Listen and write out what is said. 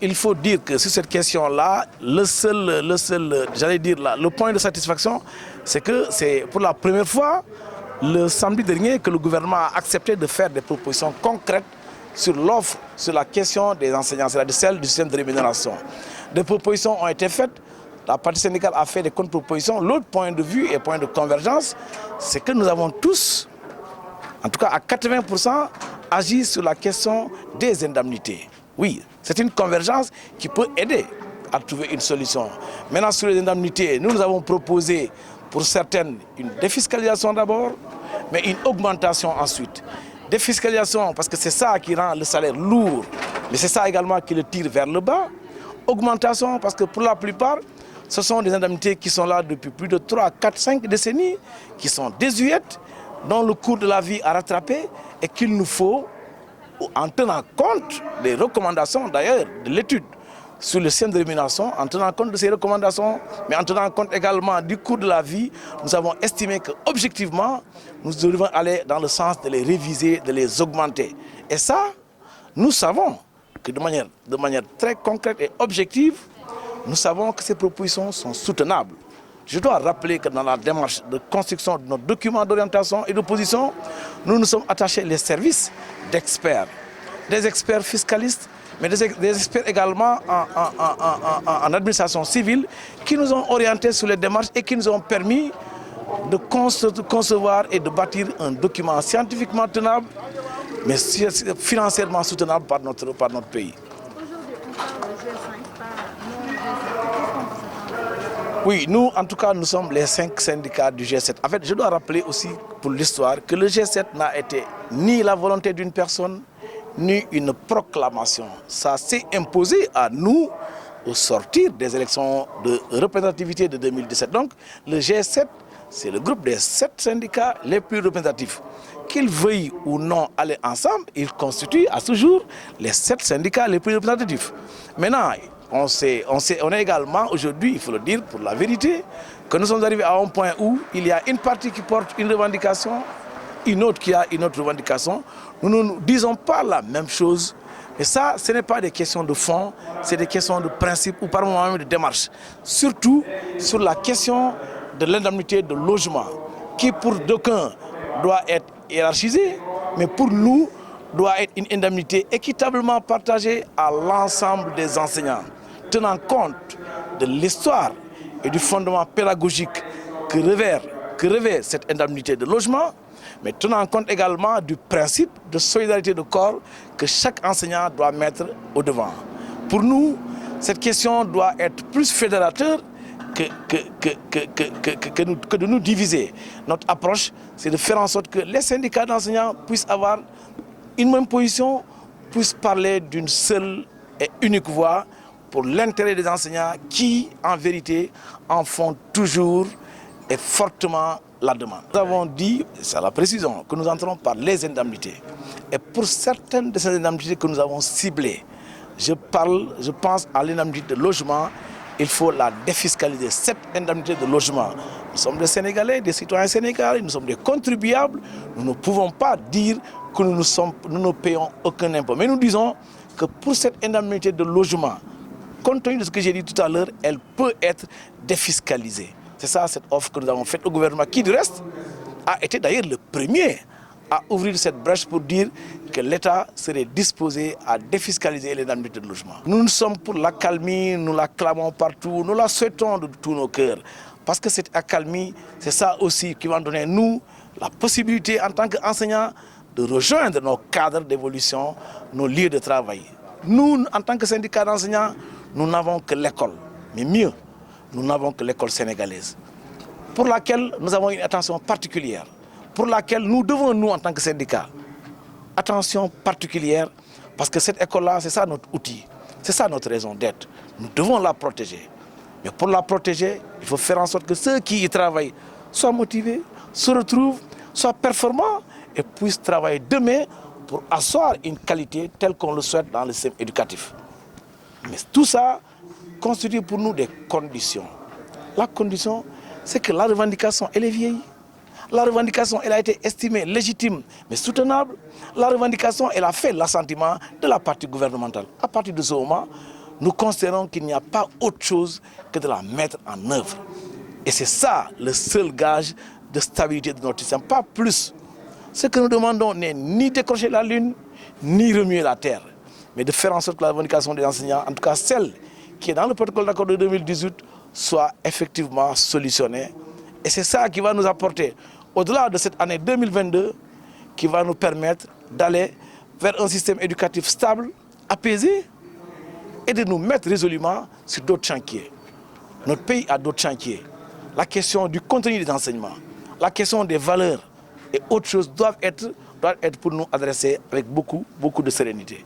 Il faut dire que sur cette question-là, le point de satisfaction, c'est que c'est pour la première fois le samedi dernier que le gouvernement a accepté de faire des propositions concrètes sur l'offre, sur la question des enseignants, c'est-à-dire celle du système de rémunération. Des propositions ont été faites, la partie syndicale a fait des contre-propositions. L'autre point de vue et point de convergence, c'est que nous avons tous, en tout cas à 80%, agi sur la question des indemnités. Oui, c'est une convergence qui peut aider à trouver une solution. Maintenant, sur les indemnités, nous avons proposé pour certaines une défiscalisation d'abord, mais une augmentation ensuite. Défiscalisation, parce que c'est ça qui rend le salaire lourd, mais c'est ça également qui le tire vers le bas. Augmentation, parce que pour la plupart, ce sont des indemnités qui sont là depuis plus de 3, 4, 5 décennies, qui sont désuètes, dont le coût de la vie a rattrapé et qu'il nous faut, en tenant compte des recommandations d'ailleurs de l'étude sur le système de rémunération, en tenant compte de ces recommandations, mais en tenant compte également du coût de la vie, nous avons estimé qu'objectivement, nous devons aller dans le sens de les réviser, de les augmenter. Et ça, nous savons que de manière très concrète et objective, nous savons que ces propositions sont soutenables. Je dois rappeler que dans la démarche de construction de notre document d'orientation et d'opposition, nous nous sommes attachés les services d'experts, des experts fiscalistes, mais des experts également en administration civile qui nous ont orientés sur les démarches et qui nous ont permis de concevoir et de bâtir un document scientifiquement tenable, mais financièrement soutenable par notre pays. Oui, nous, en tout cas, nous sommes les 5 syndicats du G7. En fait, je dois rappeler aussi pour l'histoire que le G7 n'a été ni la volonté d'une personne, ni une proclamation. Ça s'est imposé à nous au sortir des élections de représentativité de 2017. Donc, le G7, c'est le groupe des 7 syndicats les plus représentatifs. Qu'ils veuillent ou non aller ensemble, ils constituent à ce jour les 7 syndicats les plus représentatifs. Maintenant, on est également aujourd'hui, il faut le dire pour la vérité, que nous sommes arrivés à un point où il y a une partie qui porte une revendication, une autre qui a une autre revendication. Nous ne disons pas la même chose. Et ça, ce n'est pas des questions de fond, c'est des questions de principe ou par moment même de démarche. Surtout sur la question de l'indemnité de logement, qui pour d'aucuns doit être hiérarchisée, mais pour nous doit être une indemnité équitablement partagée à l'ensemble des enseignants, tenant compte de l'histoire et du fondement pédagogique que revêt cette indemnité de logement, mais tenant compte également du principe de solidarité de corps que chaque enseignant doit mettre au devant. Pour nous, cette question doit être plus fédérateur que de nous diviser. Notre approche, c'est de faire en sorte que les syndicats d'enseignants puissent avoir une même position, puissent parler d'une seule et unique voix pour l'intérêt des enseignants qui, en vérité, en font toujours et fortement la demande. Nous avons dit, c'est à la précision, que nous entrons par les indemnités. Et pour certaines de ces indemnités que nous avons ciblées, je pense à l'indemnité de logement, il faut la défiscaliser, cette indemnité de logement. Nous sommes des Sénégalais, des citoyens sénégalais, nous sommes des contribuables. Nous ne pouvons pas dire que nous ne payons aucun impôt. Mais nous disons que pour cette indemnité de logement, compte tenu de ce que j'ai dit tout à l'heure, elle peut être défiscalisée. C'est ça cette offre que nous avons faite au gouvernement, qui du reste a été d'ailleurs le premier à ouvrir cette brèche pour dire que l'État serait disposé à défiscaliser l'indemnité de logement. Nous sommes pour l'accalmie, nous la clamons partout, nous la souhaitons de tous nos cœurs. Parce que cette accalmie, c'est ça aussi qui va donner, nous, la possibilité en tant qu'enseignants de rejoindre nos cadres d'évolution, nos lieux de travail. Nous, en tant que syndicat d'enseignants, nous n'avons que l'école. Mais mieux, nous n'avons que l'école sénégalaise, pour laquelle nous avons une attention particulière, pour laquelle nous devons, nous, en tant que syndicat, attention particulière, parce que cette école-là, c'est ça notre outil, c'est ça notre raison d'être. Nous devons la protéger. Mais pour la protéger, il faut faire en sorte que ceux qui y travaillent soient motivés, se retrouvent, soient performants et puissent travailler demain pour asseoir une qualité telle qu'on le souhaite dans le système éducatif. Mais tout ça constitue pour nous des conditions. La condition, c'est que la revendication, elle est vieille. La revendication, elle a été estimée légitime, mais soutenable. La revendication, elle a fait l'assentiment de la partie gouvernementale. À partir de ce moment, nous considérons qu'il n'y a pas autre chose que de la mettre en œuvre. Et c'est ça le seul gage de stabilité de notre système, pas plus. Ce que nous demandons n'est ni décrocher la lune, ni remuer la terre, mais de faire en sorte que la revendication des enseignants, en tout cas celle qui est dans le protocole d'accord de 2018, soit effectivement solutionnée. Et c'est ça qui va nous apporter, au-delà de cette année 2022, qui va nous permettre d'aller vers un système éducatif stable, apaisé, et de nous mettre résolument sur d'autres chantiers. Notre pays a d'autres chantiers. La question du contenu des enseignements, la question des valeurs et autres choses doivent être pour nous adresser avec beaucoup de sérénité.